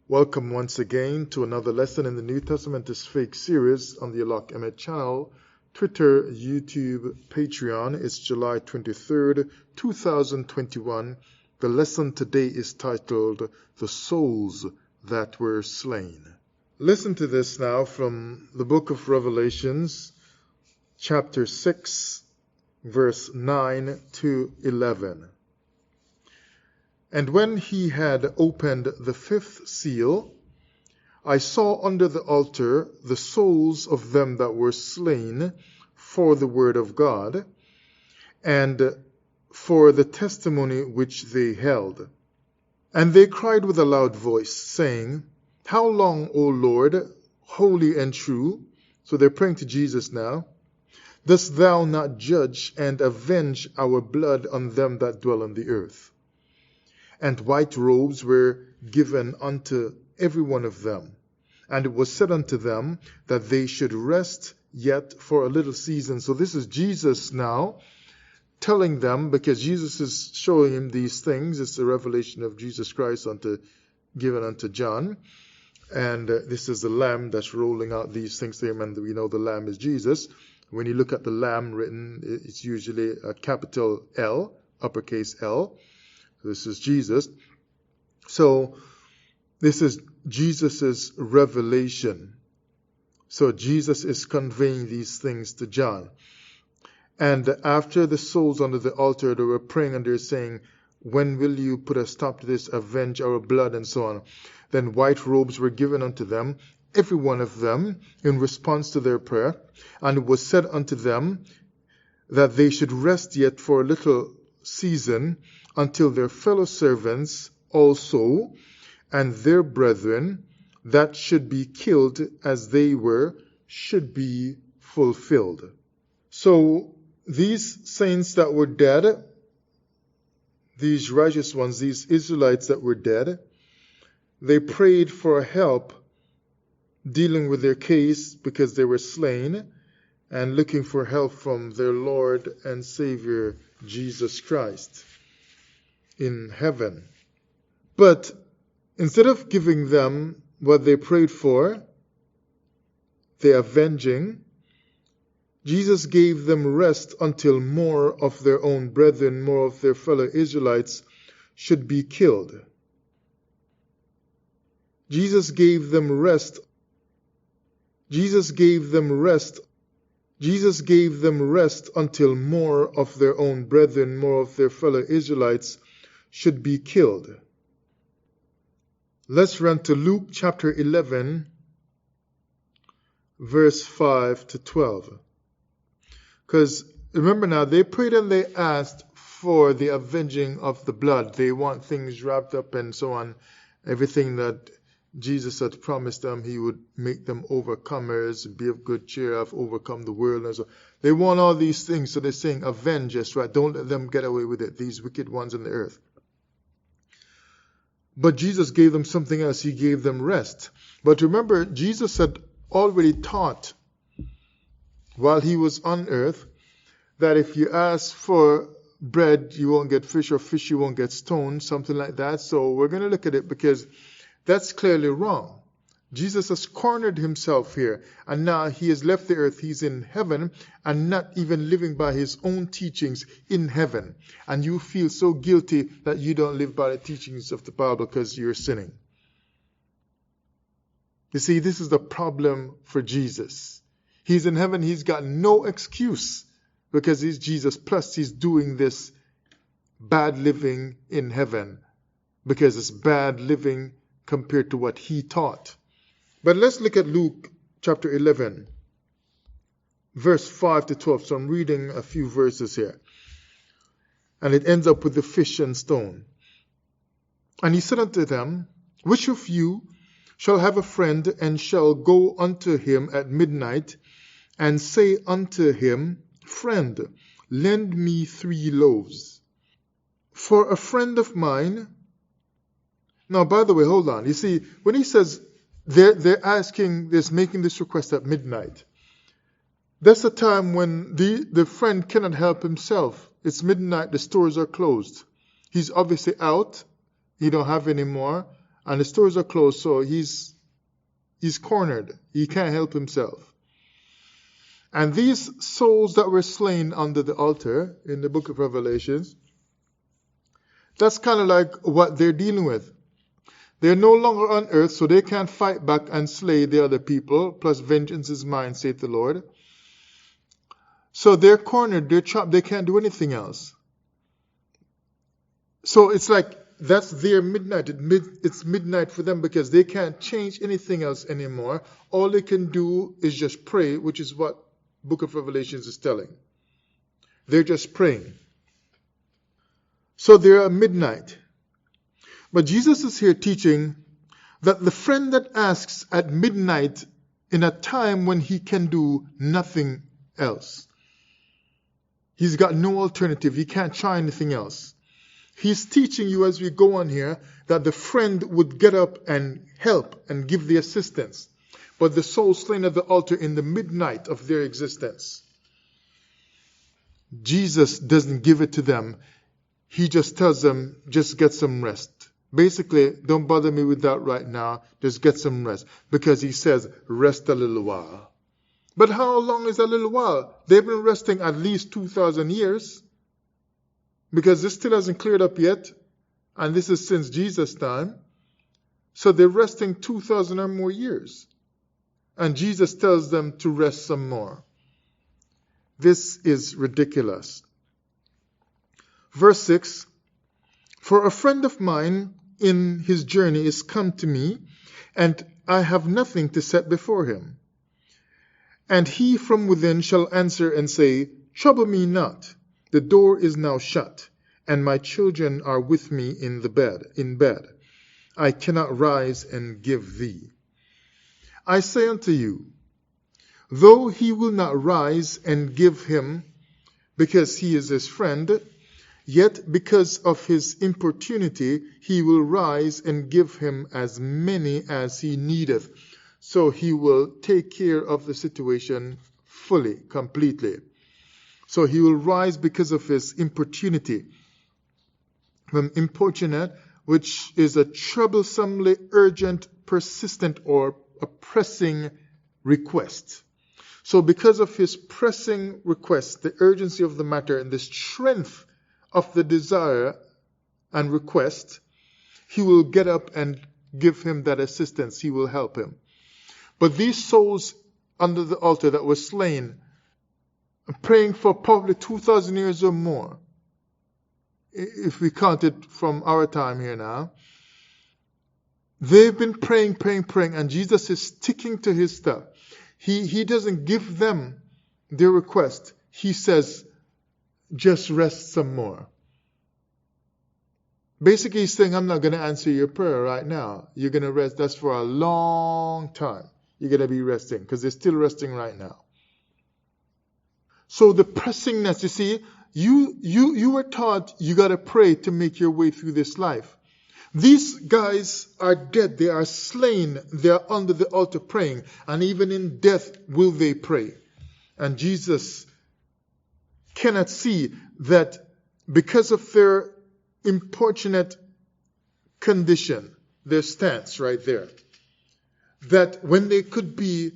Welcome once again to another lesson in the New Testament is Fake series on the Alok Emmett channel, Twitter, YouTube, Patreon. It's July 23rd, 2021. The lesson today is titled, The Souls That Were Slain. Listen to this now from the book of Revelations, chapter 6, verse 9 to 11. And when he had opened the fifth seal, I saw under the altar the souls of them that were slain for the word of God, and for the testimony which they held. And they cried with a loud voice, saying, How long, O Lord, holy and true? So they're praying to Jesus now. Dost thou not judge and avenge our blood on them that dwell on the earth? And white robes were given unto every one of them. And it was said unto them that they should rest yet for a little season. So this is Jesus now telling them, because Jesus is showing him these things. It's the revelation of Jesus Christ given unto John. And this is the Lamb that's rolling out these things to him. And we know the Lamb is Jesus. When you look at the Lamb written, it's usually a capital L, uppercase L. This is Jesus. So this is Jesus's revelation. So Jesus is conveying these things to John. And after the souls under the altar, they were praying and they're saying, when will you put a stop to this, avenge our blood, and so on. Then white robes were given unto them, every one of them, in response to their prayer. And it was said unto them that they should rest yet for a little season, until their fellow servants also and their brethren that should be killed as they were should be fulfilled. So these saints that were dead, these righteous ones, these Israelites that were dead, they prayed for help dealing with their case because they were slain and looking for help from their Lord and Savior Jesus Christ in heaven. But instead of giving them what they prayed for, the avenging, Jesus gave them rest until more of their own brethren, more of their fellow Israelites should be killed. Jesus gave them rest. Jesus gave them rest. Jesus gave them rest until more of their own brethren, more of their fellow Israelites should be killed. Let's run to Luke chapter 11, verse 5 to 12. Because remember now, they prayed and they asked for the avenging of the blood. They want things wrapped up and so on. Everything that Jesus had promised them, he would make them overcomers, be of good cheer, have overcome the world. And so they want all these things. So they're saying, avenge us, right? Don't let them get away with it, these wicked ones on the earth. But Jesus gave them something else. He gave them rest. But remember, Jesus had already taught while he was on earth that if you ask for bread, you won't get fish, or fish, you won't get stone, something like that. So we're going to look at it because that's clearly wrong. Jesus has cornered himself here, and now he has left the earth. He's in heaven and not even living by his own teachings in heaven. And you feel so guilty that you don't live by the teachings of the Bible because you're sinning. You see, this is the problem for Jesus. He's in heaven. He's got no excuse because he's Jesus. Plus, he's doing this bad living in heaven because it's bad living compared to what he taught. But let's look at Luke chapter 11, verse 5 to 12. So I'm reading a few verses here. And it ends up with the fish and stone. And he said unto them, Which of you shall have a friend, and shall go unto him at midnight, and say unto him, Friend, lend me 3 loaves. For a friend of mine... Now, by the way, hold on. You see, when he says, they're making this request at midnight. That's the time when the friend cannot help himself. It's midnight, the stores are closed. He's obviously out, he don't have any more, and the stores are closed, so he's cornered. He can't help himself. And these souls that were slain under the altar in the book of Revelations, that's kind of like what they're dealing with. They're no longer on earth, so they can't fight back and slay the other people, plus vengeance is mine, saith the Lord. So they're cornered, they're trapped, they can't do anything else. So it's like that's their midnight. It's midnight for them because they can't change anything else anymore. All they can do is just pray, which is what book of Revelations is telling. They're just praying. So they're at midnight. But Jesus is here teaching that the friend that asks at midnight in a time when he can do nothing else, he's got no alternative, he can't try anything else. He's teaching you as we go on here that the friend would get up and help and give the assistance. But the soul slain at the altar in the midnight of their existence, Jesus doesn't give it to them. He just tells them, just get some rest. Basically, don't bother me with that right now. Just get some rest. Because he says, rest a little while. But how long is a little while? They've been resting at least 2,000 years. Because this still hasn't cleared up yet. And this is since Jesus' time. So they're resting 2,000 or more years. And Jesus tells them to rest some more. This is ridiculous. Verse 6, for a friend of mine in his journey is come to me, and I have nothing to set before him. And he from within shall answer and say, trouble me not, the door is now shut, and my children are with me in bed. I cannot rise and give thee. I say unto you, though he will not rise and give him, because he is his friend, yet because of his importunity, he will rise and give him as many as he needeth. So he will take care of the situation fully, completely. So he will rise because of his importunity. From importunate, which is a troublesomely urgent, persistent, or a pressing request. So because of his pressing request, the urgency of the matter and the strength of the desire and request, he will get up and give him that assistance. He will help him. But these souls under the altar that were slain, praying for probably 2,000 years or more, if we count it from our time here now, they've been praying, and Jesus is sticking to his stuff. He doesn't give them their request. He says, just rest some more. Basically, he's saying, I'm not going to answer your prayer right now. You're going to rest. That's for a long time. You're going to be resting, because they're still resting right now. So the pressingness, you see, you were taught you got to pray to make your way through this life. These guys are dead. They are slain. They are under the altar praying. And even in death will they pray. And Jesus cannot see that because of their importunate condition, their stance right there, that when they could be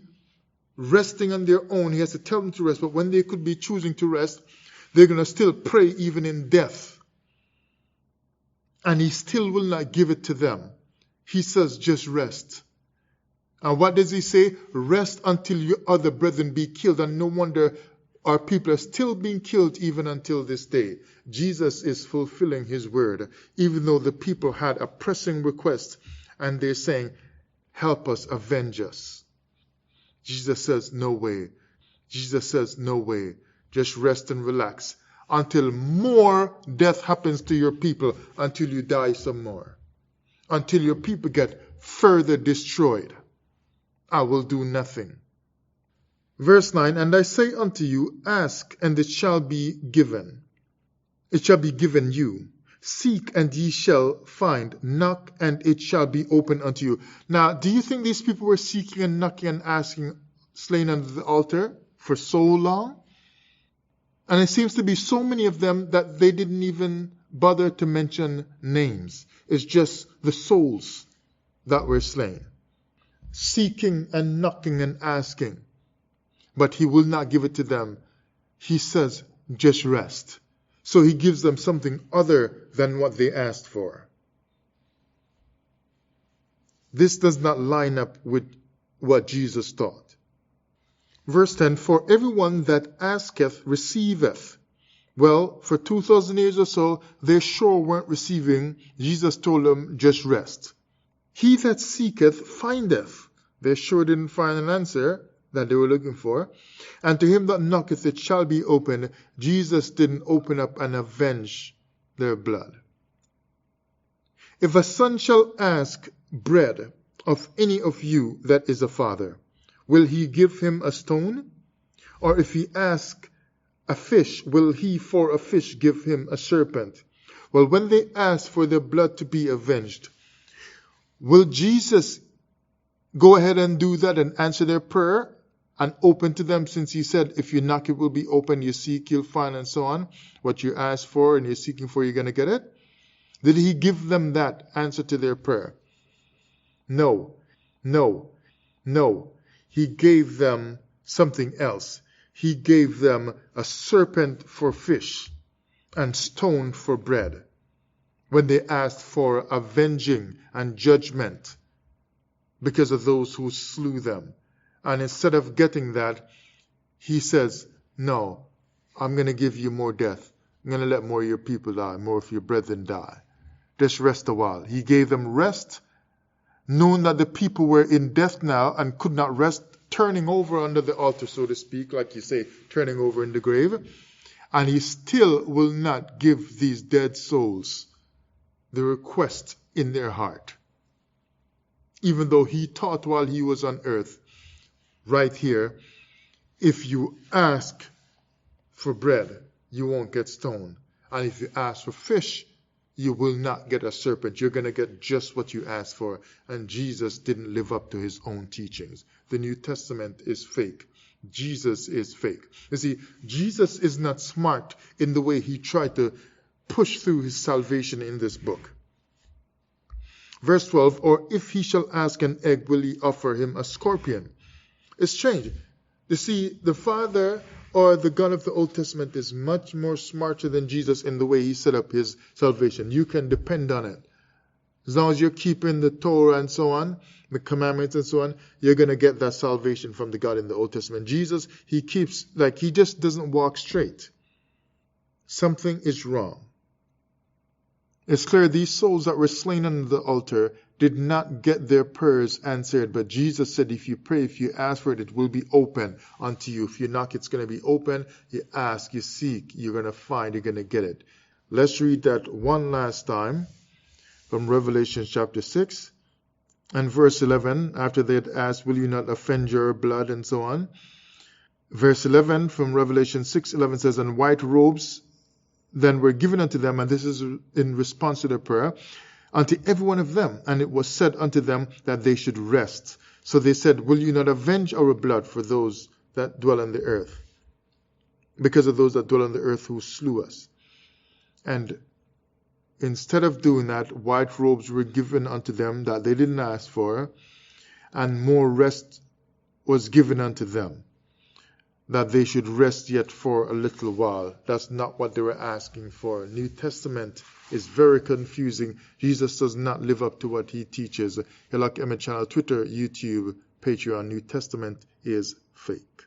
resting on their own, he has to tell them to rest, but when they could be choosing to rest, they're going to still pray even in death. And he still will not give it to them. He says, just rest. And what does he say? Rest until your other brethren be killed. And no wonder our people are still being killed even until this day. Jesus is fulfilling his word, even though the people had a pressing request and they're saying, help us, avenge us. Jesus says, no way. Jesus says, no way. Just rest and relax until more death happens to your people, until you die some more, until your people get further destroyed. I will do nothing. Verse 9, and I say unto you, ask, and it shall be given. It shall be given you. Seek, and ye shall find. Knock, and it shall be opened unto you. Now, do you think these people were seeking and knocking and asking, slain under the altar for so long? And it seems to be so many of them that they didn't even bother to mention names. It's just the souls. that were slain, seeking and knocking and asking, but he will not give it to them. He says, just rest. So he gives them something other than what they asked for. This does not line up with what Jesus taught. Verse 10, for everyone that asketh receiveth. Well, for 2,000 years or so, they sure weren't receiving. Jesus told them, just rest. He that seeketh findeth. They sure didn't find an answer that they were looking for. And to him that knocketh it shall be opened. Jesus didn't open up and avenge their blood. If a son shall ask bread of any of you that is a father, will he give him a stone? Or if he ask a fish, will he for a fish give him a serpent? Well, when they ask for their blood to be avenged, will Jesus go ahead and do that and answer their prayer and open to them, since he said, if you knock, it will be open, you seek, you'll find, and so on. What you ask for and you're seeking for, you're going to get it? Did he give them that answer to their prayer? No, no, no. He gave them something else. He gave them a serpent for fish and stone for bread when they asked for avenging and judgment because of those who slew them. And instead of getting that, he says, no, I'm going to give you more death. I'm going to let more of your people die, more of your brethren die. Just rest a while. He gave them rest, knowing that the people were in death now and could not rest, turning over under the altar, so to speak, like you say, turning over in the grave. And he still will not give these dead souls the request in their heart. Even though he taught while he was on earth, right here, if you ask for bread, you won't get stone. And if you ask for fish, you will not get a serpent. You're going to get just what you asked for. And Jesus didn't live up to his own teachings. The New Testament is fake. Jesus is fake. You see, Jesus is not smart in the way he tried to push through his salvation in this book. Verse 12, or if he shall ask an egg, will he offer him a scorpion? It's strange. You see, the Father or the God of the Old Testament is much more smarter than Jesus in the way he set up his salvation. You can depend on it. As long as you're keeping the Torah and so on, the commandments and so on, you're going to get that salvation from the God in the Old Testament. Jesus, he just doesn't walk straight. Something is wrong. It's clear these souls that were slain under the altar did not get their prayers answered. But Jesus said, if you pray, if you ask for it, it will be open unto you. If you knock, it's going to be open. You ask, you seek, you're going to find, you're going to get it. Let's read that one last time from Revelation chapter 6 and verse 11. After they had asked, will you not offend your blood, and so on. Verse 11 from Revelation 6:11 says, and white robes then were given unto them, and this is in response to their prayer, unto every one of them. And it was said unto them that they should rest. So they said, will you not avenge our blood for those that dwell on the earth? Because of those that dwell on the earth who slew us. And instead of doing that, white robes were given unto them that they didn't ask for, and more rest was given unto them, that they should rest yet for a little while. That's not what they were asking for. New Testament is very confusing. Jesus does not live up to what he teaches. Hillock Emmett Channel, Twitter, YouTube, Patreon. New Testament is fake.